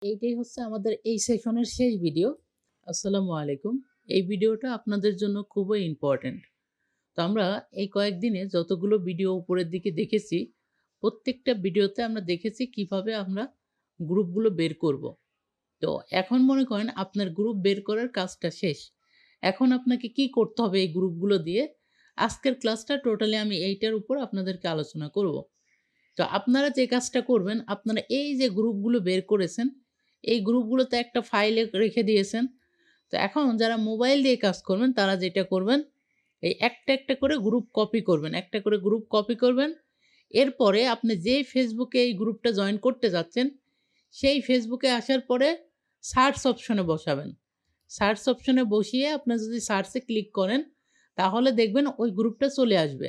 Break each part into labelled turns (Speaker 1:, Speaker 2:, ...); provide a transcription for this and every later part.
Speaker 1: এইটাই হচ্ছে আমাদের এই সেশনের শেষ ভিডিও। আসসালামু আলাইকুম। এই ভিডিওটা আপনাদের জন্য খুবই ইম্পর্টেন্ট। তো আমরা এই কয়েকদিনে যতগুলো ভিডিও উপরের দিকে দেখেছি, প্রত্যেকটা ভিডিওতে আমরা দেখেছি কিভাবে আমরা গ্রুপগুলো বের করব। তো এখন মনে করেন আপনার গ্রুপ বের করার কাজটা শেষ। এখন আপনাকে কি করতে হবে এই গ্রুপগুলো দিয়ে? আজকের ক্লাসটা টোটালি আমি এইটার উপর আপনাদেরকে আলোচনা করব। তো আপনারা যে কাজটা করবেন, আপনারা এই যে গ্রুপগুলো বের করেছেন, এই গ্রুপগুলোতে একটা ফাইলে রেখে দিয়েছেন। তো এখন যারা মোবাইল দিয়ে কাজ করবেন, তারা যেটা করবেন, এই একটা করে গ্রুপ কপি করবেন। একটা করে গ্রুপ কপি করবেন। এরপরে আপনি যেই ফেসবুকে এই গ্রুপটা জয়েন করতে যাচ্ছেন, সেই ফেসবুকে আসার পরে সার্চ অপশনে বসাবেন। সার্চ অপশনে বসিয়ে আপনি যদি সার্চে ক্লিক করেন, তাহলে দেখবেন ওই গ্রুপটা চলে আসবে।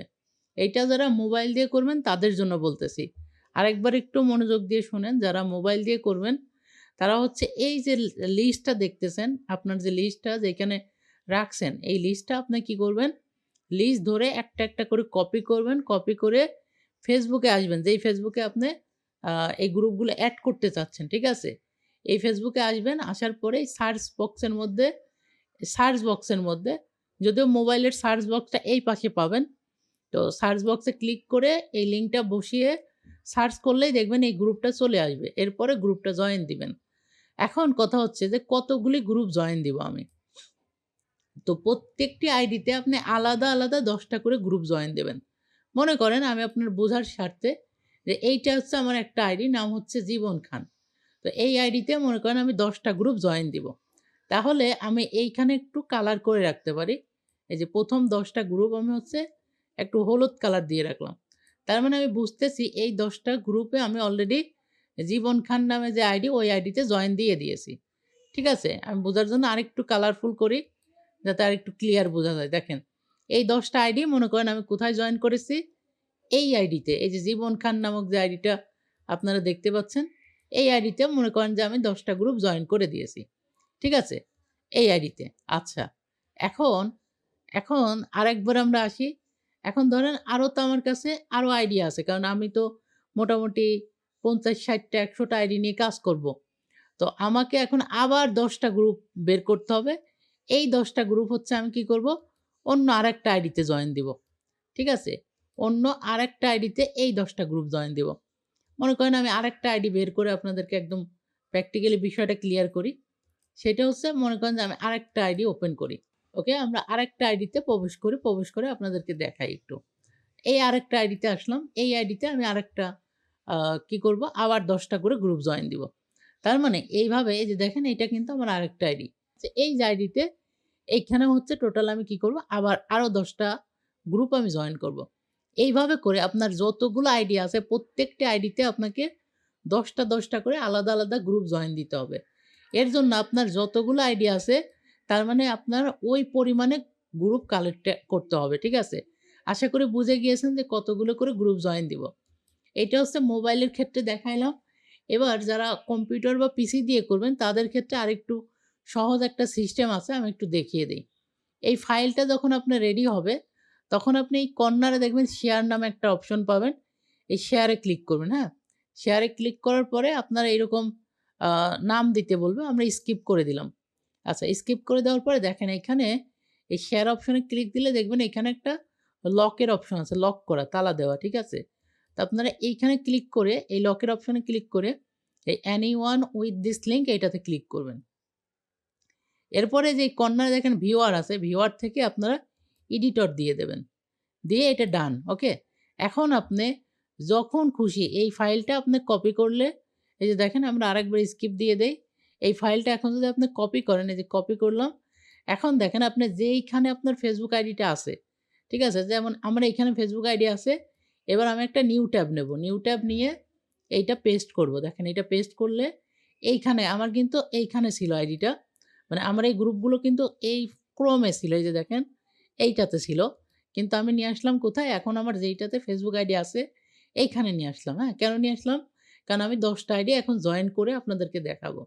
Speaker 1: এইটা যারা মোবাইল দিয়ে করবেন তাদের জন্য বলতেছি। আরেকবার একটু মনোযোগ দিয়ে শোনেন, যারা মোবাইল দিয়ে করবেন তারা হচ্ছে এই যে লিস্টটা দেখতেছেন, আপনার যে লিস্টটা যেখানে রাখছেন, এই লিস্টটা আপনি কি করবেন? লিস্ট ধরে একটা করে কপি করবেন। কপি করে ফেসবুকে আসবেন। যেই ফেসবুকে আপনি এই গ্রুপগুলো এড করতে চাচ্ছেন, ঠিক আছে? এই ফেসবুকে আসবেন, আসার পরেই সার্চ বক্সের মধ্যে যদিও মোবাইলের সার্চ বক্সটা এই পাশে পাবেন। তো সার্চ বক্সে ক্লিক করে এই লিঙ্কটা বসিয়ে সার্চ করলেই দেখবেন এই গ্রুপটা চলে আসবে। এরপরে গ্রুপটা জয়েন দিবেন। এখন কথা হচ্ছে যে কতগুলি গ্রুপ জয়েন দিব আমি। তো প্রত্যেকটি আইডিতে আপনি আলাদা ১০ টা করে গ্রুপ জয়েন দেবেন। মনে করেন আমি আপনার বোঝার স্বার্থে যে এইটা হচ্ছে আমার একটা আইডি, নাম হচ্ছে জীবন খান। তো এই আইডিতে মনে করেন আমি ১০ টা গ্রুপ জয়েন দিব। তাহলে আমি এইখানে একটু কালার করে রাখতে পারি। এই যে ১ম ১০ টা গ্রুপ আমি হচ্ছে একটু হলুদ কালার দিয়ে রাখলাম। তার মানে আমি বুঝতেছি এই ১০ টা গ্রুপে আমি অলরেডি জীবন খান নামে যে আইডি, ওই আইডিতে জয়েন দিয়ে দিয়েছি। ঠিক আছে? আমি বোঝার জন্য আরেকটু কালারফুল করি, যাতে আরেকটু ক্লিয়ার বোঝা যায়। দেখেন, এই ১০ টা আইডি মনে করেন আমি কোথায় জয়েন করেছি? এই আইডিতে। এই যে জীবন খান নামক যে আইডিটা আপনারা দেখতে পাচ্ছেন, এই আইডিতে মনে করেন যে আমি ১০ টা গ্রুপ জয়েন করে দিয়েছি। ঠিক আছে? এই আইডিতে। আচ্ছা। এখন, এখন আরেকবার আমরা আসি। এখন ধরেন আরো তো আমার কাছে আরো আইডিয়া আছে। কারণ আমি তো মোটামুটি ৫০, ৬০ টা ১০০ টা আইডি নিয়ে কাজ করব। তো আমাকে এখন আবার ১০ টা গ্রুপ বের করতে হবে। এই ১০ টা গ্রুপ হচ্ছে আমি কি করব? অন্য আরেকটা আইডিতে জয়েন দিব। ঠিক আছে? অন্য আরেকটা আইডিতে এই ১০ টা গ্রুপ জয়েন দিব। মনে করেন আমি আরেকটা আইডি বের করে আপনাদেরকে একদম প্র্যাকটিক্যালি বিষয়টা ক্লিয়ার করি। সেটা হচ্ছে মনে করেন যে আমি আরেকটা আইডি ওপেন করি। ওকে? আমরা আরেকটা আইডিতে প্রবেশ করি। প্রবেশ করে আপনাদেরকে দেখাই একটু। এই আরেকটা আইডিতে আসলাম। এই আইডিতে আমি আরেকটা আ কি করব? আবার ১০ টা করে গ্রুপ জয়েন দিব। তার মানে এইভাবে এই যে দেখেন, এটা কিন্তু আমার আরেকটা আইডি। এই যে আইডিতে এইখানে হচ্ছে টোটাল আমি কি করব? আবার আরো ১০ টা গ্রুপ আমি জয়েন করব। এইভাবে করে আপনার যতগুলো আইডি আছে প্রত্যেকটি আইডিতে আপনাকে ১০ টা করে আলাদা গ্রুপ জয়েন দিতে হবে। এর জন্য আপনার যতগুলো আইডি আছে তার মানে আপনার ওই পরিমাণে গ্রুপ কালেক্ট করতে হবে। ঠিক আছে? আশা করি বুঝে গিয়েছেন যে কতগুলো করে গ্রুপ জয়েন দিব। এটা হচ্ছে মোবাইলের ক্ষেত্রে দেখাইলাম। এবার যারা কম্পিউটার বা পিসি দিয়ে করবেন তাদের ক্ষেত্রে আরেকটু সহজ একটা সিস্টেম আছে, আমি একটু দেখিয়ে দেই। এই ফাইলটা যখন আপনার রেডি হবে, তখন আপনি এই কর্নারে দেখবেন শেয়ার নামে একটা অপশন পাবেন। এই শেয়ারে ক্লিক করবেন, হ্যাঁ? শেয়ারে ক্লিক করার পরে আপনারা এরকম আ নাম দিতে বলবে। আমরা স্কিপ করে দিলাম। আচ্ছা, স্কিপ করে দেওয়ার পরে দেখেন এখানে এই শেয়ার অপশনে ক্লিক দিলে দেখবেন এখানে একটা লকের অপশন আছে, লক করা, তালা দেওয়া, ঠিক আছে? তো আপনারা এইখানে ক্লিক করে এই লকের অপশনে ক্লিক করে এই anyone with this link এইটাতে ক্লিক করবেন। এরপরে যে কর্নারে দেখেন ভিউয়ার আছে, ভিউয়ার থেকে আপনারা এডিটর দিয়ে দেবেন। দিয়ে এটা ডান, ওকে? এখন আপনি যখন খুশি এই ফাইলটা আপনি কপি করলে, এই যে দেখেন আমরা আরেকবার স্কিপ দিয়ে দেই। এই ফাইলটা এখন যদি আপনি কপি করেন, এই যে কপি করলাম। এখন দেখেন আপনি যেইখানে আপনার ফেসবুক আইডিটা আছে, ঠিক আছে? যেমন আমার এইখানে ফেসবুক আইডি আছে। এবার আমি একটা নিউ ট্যাব নেব। নিউ ট্যাব নিয়ে এইটা পেস্ট করব। দেখেন এটা পেস্ট করলে এইখানে আমার কিন্তু এইখানে ছিল আইডিটা। মানে আমার এই গ্রুপগুলো কিন্তু এই ক্রমে ছিল। এই যে দেখেন এইটাতে ছিল। কিন্তু আমি নিয়ে আসলাম কোথায়? এখন আমার যেইটাতে ফেসবুক আইডি আছে এইখানে নিয়ে আসলাম, হ্যাঁ? কেন নিয়ে আসলাম? কারণ আমি ১০ টা আইডি এখন জয়েন করে আপনাদেরকে দেখাবো।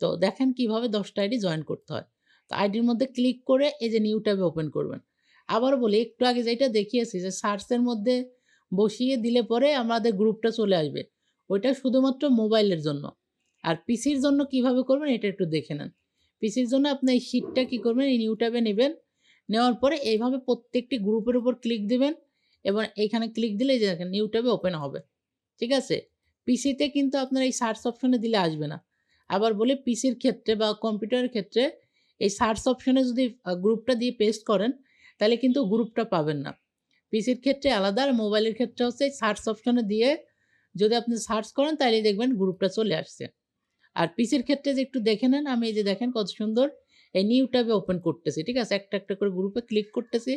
Speaker 1: তো দেখেন কিভাবে ১০ টা আইডি জয়েন করতে হয়। তো আইডির মধ্যে ক্লিক করে এই যে নিউ ট্যাবে ওপেন করবেন। আবারও বলি, একটু আগে যেটা দেখিয়েছি যে সার্চের মধ্যে বসিয়ে দিলে পরে আমাদের গ্রুপটা চলে আসবে। ওইটা শুধুমাত্র মোবাইলের জন্য। আর পিসির জন্য কিভাবে করবেন এটা একটু দেখে নেন। পিসির জন্য আপনি এই শিটটা কী করবেন, এই নিউ ট্যাবে নেবেন, নেওয়ার পরে এইভাবে প্রত্যেকটি গ্রুপের উপর ক্লিক দিবেন এবং এইখানে ক্লিক দিলে এই যে দেখেন নিউ ট্যাবে ওপেন হবে। ঠিক আছে? পিসিতে কিন্তু আপনার এই সার্চ অপশনে দিলে আসবে না। আবার বলি পিসির ক্ষেত্রে বা কম্পিউটারের ক্ষেত্রে এই সার্চ অপশনে যদি গ্রুপটা দিয়ে পেস্ট করেন তাহলে কিন্তু গ্রুপটা পাবেন না। পিসির ক্ষেত্রে আলাদা আর মোবাইলের ক্ষেত্রে হচ্ছে এই সার্চ অপশনে দিয়ে যদি আপনি সার্চ করেন তাহলেই দেখবেন গ্রুপটা চলে আসছে। আর পিসির ক্ষেত্রে যে একটু দেখে নেন, আমি এই যে দেখেন কত সুন্দর এই নিউ ট্যাবে ওপেন করতেছি। ঠিক আছে? একটা, একটা করে গ্রুপে ক্লিক করতেছি।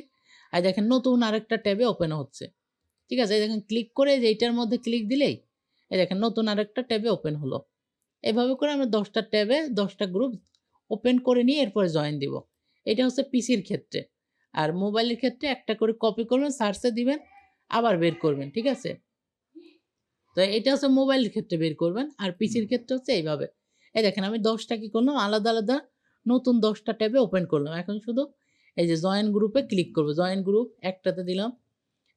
Speaker 1: আর দেখেন নতুন আরেকটা ট্যাবে ওপেন হচ্ছে। ঠিক আছে? এই দেখেন ক্লিক করে যে এইটার মধ্যে ক্লিক দিলেই এই দেখেন নতুন আরেকটা ট্যাবে ওপেন হলো। এভাবে করে আমরা ১০ টা ট্যাবে ১০ টা গ্রুপ ওপেন করে নিয়ে এরপরে জয়েন দিব। এটা হচ্ছে পিসির ক্ষেত্রে। আর মোবাইলের ক্ষেত্রে একটা করে কপি করবেন, সার্চে দিবেন, আবার বের করবেন। ঠিক আছে? তো এটা হচ্ছে মোবাইলের ক্ষেত্রে বের করবেন। আর পিসির ক্ষেত্রে হচ্ছে এইভাবে। এই দেখেন আমি ১০ টা কি করলাম আলাদা, আলাদা নতুন ১০ টা ট্যাবে ওপেন করলাম। এখন শুধু এই যে জয়েন গ্রুপে ক্লিক করব। জয়েন গ্রুপ একটাতে দিলাম।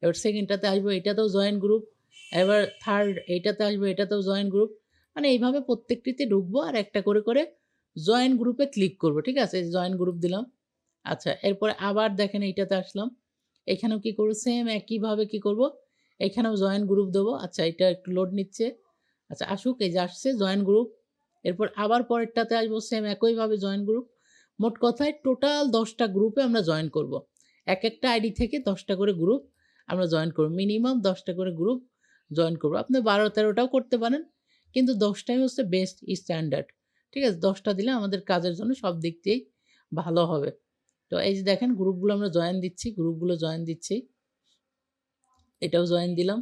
Speaker 1: এবার সেকেন্ডটাতে আসবো, এটাতেও জয়েন গ্রুপ। এবার থার্ড এইটাতে আসবো, এটাতেও জয়েন গ্রুপ। মানে এইভাবে প্রত্যেকটিতে ঢুকবো আর একটা করে, করে জয়েন গ্রুপে ক্লিক করব। ঠিক আছে? জয়েন গ্রুপ দিলাম। আচ্ছা, এরপরে আবার দেখেন এইটাতে আসলাম। এখানেও কি করব, সেম একইভাবে কি করব, এখানেও জয়েন গ্রুপ দেবো। আচ্ছা, এটা একটু লোড নিচ্ছে। আচ্ছা আসুক, এই যে আসছে জয়েন গ্রুপ। এরপর আবার পরেরটাতে আসবো, সেম একইভাবে জয়েন গ্রুপ। মোট কথায় টোটাল ১০ টা গ্রুপে আমরা জয়েন করব। একটা আইডি থেকে ১০ টা করে গ্রুপ আমরা জয়েন করব। মিনিমাম ১০ টা করে গ্রুপ জয়েন করব। আপনি ১২-১৩ টাও করতে পারেন। কিন্তু ১০ টাই হচ্ছে বেস্ট স্ট্যান্ডার্ড। ঠিক আছে? ১০ টা দিলে আমাদের কাজের জন্য সব দিক দিয়েই ভালো হবে। তো এই যে দেখেন গ্রুপগুলো আমরা জয়েন দিচ্ছি, গ্রুপগুলো জয়েন দিচ্ছি। এটাও জয়েন দিলাম।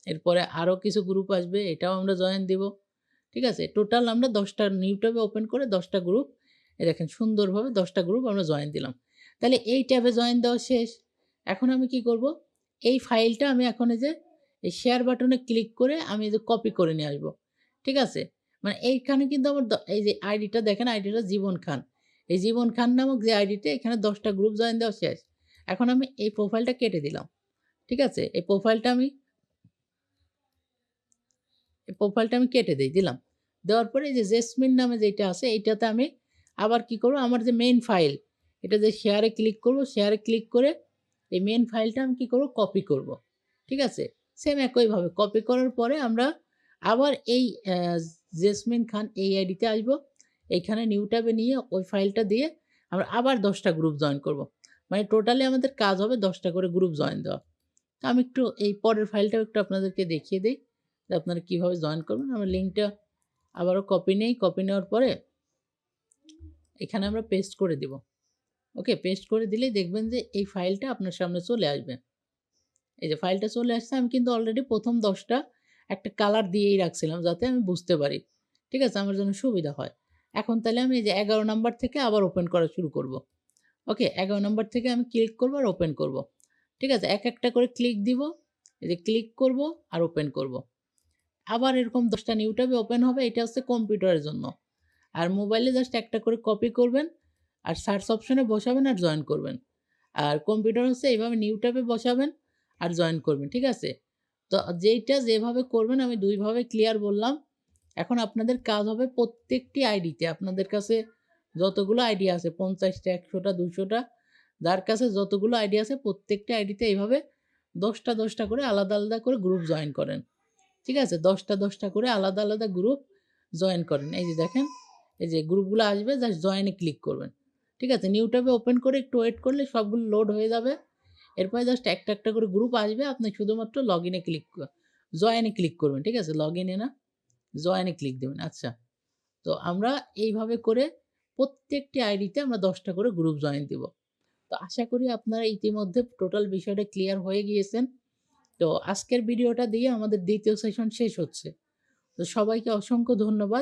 Speaker 1: এরপরে আরও কিছু গ্রুপ আসবে, এটাও আমরা জয়েন দিব। ঠিক আছে? টোটাল আমরা ১০ টা নিউ ট্যাবে ওপেন করে ১০ টা গ্রুপ, এই দেখেন সুন্দরভাবে ১০ টা গ্রুপ আমরা জয়েন দিলাম। তাহলে এই ট্যাবে জয়েন দেওয়া শেষ। এখন আমি কি করব? এই ফাইলটা আমি এখন এই যে এই শেয়ার বাটনে ক্লিক করে আমি এই যে কপি করে নিয়ে আসবো। ঠিক আছে? মানে এইখানে কিন্তু আমার এই যে আইডিটা দেখেন, আইডিটা জীবন খান। এই জীবন খান নামক যে আইডিতে এখানে ১০ টা গ্রুপ জয়েন দেওয়া শেষ। এখন আমি এই প্রোফাইলটা কেটে দিলাম। ঠিক আছে? এই প্রোফাইলটা আমি কেটে দিলাম। দেওয়ার পরে এই যে জেসমিন নামে যেটা আছে এইটাতে আমি আবার কি করব, আমার যে মেইন ফাইল এটা যে শেয়ারে ক্লিক করব, শেয়ারে ক্লিক করে এই মেইন ফাইলটা আমি কি করব, কপি করব। ঠিক আছে? সেম একইভাবে কপি করার পরে আমরা আবার এই জেসমিন খান এই আইডিতে আসব। এইখানে নিউ ট্যাবে নিয়ে ওই ফাইলটা দিয়ে আমরা আবার ১০ টা গ্রুপ জয়েন করব। মানে টোটালি আমাদের কাজ হবে ১০ টা করে গ্রুপ জয়েন দেওয়া। তো আমি একটু এই পরের ফাইলটাও একটু আপনাদেরকে দেখিয়ে দেই যে আপনারা কীভাবে জয়েন করবেন। আমরা লিঙ্কটা আবারও কপি নেই, কপি নেওয়ার পরে এখানে আমরা পেস্ট করে দিব। ওকে, পেস্ট করে দিলেই দেখবেন যে এই ফাইলটা আপনার সামনে চলে আসবে। এই যে ফাইলটা চলে আসছে, আমি কিন্তু অলরেডি প্রথম ১০ টা একটা কালার দিয়েই রাখছিলাম যাতে আমি বুঝতে পারি। ঠিক আছে? আমার জন্য সুবিধা হয়। এখন তাহলে আমি এই যে ১১ নাম্বার থেকে আবার ওপেন করা শুরু করব। ওকে, ১১ নাম্বার থেকে আমি ক্লিক করব আর ওপেন করব। ঠিক আছে? একটা করে ক্লিক দিব। এই যে ক্লিক করব আর ওপেন করব। আবার এরকম ১০ টা নিউ ট্যাবে ওপেন হবে। এটা হচ্ছে কম্পিউটারের জন্য। আর মোবাইলে জাস্ট একটা করে কপি করবেন আর সার্চ অপশনে বসাবেন আর জয়েন করবেন। আর কম্পিউটার হচ্ছে এইভাবে নিউ ট্যাবে বসাবেন আর জয়েন করবেন। ঠিক আছে? তো যেইটা যেভাবে করবেন আমি ২ ভাবে ক্লিয়ার বললাম। এখন আপনাদের কাজ হবে প্রত্যেকটি আইডিতে আপনাদের কাছে যতগুলো আইডি আছে ৫০ টা, ১০০ টা, ২০০ টা, যার কাছে যতগুলো আইডি আছে প্রত্যেকটি আইডিতে এইভাবে ১০ টা ১০ টা করে আলাদা, আলাদা করে গ্রুপ জয়েন করেন। ঠিক আছে? ১০ টা ১০ টা করে আলাদা, আলাদা গ্রুপ জয়েন করেন। এই যে দেখেন, এই যে গ্রুপগুলো আসবে জাস্ট জয়েনে ক্লিক করবেন। ঠিক আছে? নিউ ট্যাবে ওপেন করে একটু ওয়েট করলে সবগুলো লোড হয়ে যাবে। এরপরে জাস্ট একটা, একটা করে গ্রুপ আসবে। আপনি শুধুমাত্র লগইনে জয়েনে ক্লিক করবেন। ঠিক আছে? লগইনে না, জয়েনে ক্লিক দিবেন। আচ্ছা। তো আমরা এইভাবে করে প্রত্যেকটি আইডিতে আমরা ১০ টা করে গ্রুপ জয়েন দিব। তো আশা করি আপনারা ইতিমধ্যে টোটাল বিষয়টা ক্লিয়ার হয়ে গিয়েছেন। তো আজকের ভিডিওটা দিয়ে আমাদের ২য় সেশন শেষ হচ্ছে। তো সবাইকে অসংখ্য ধন্যবাদ।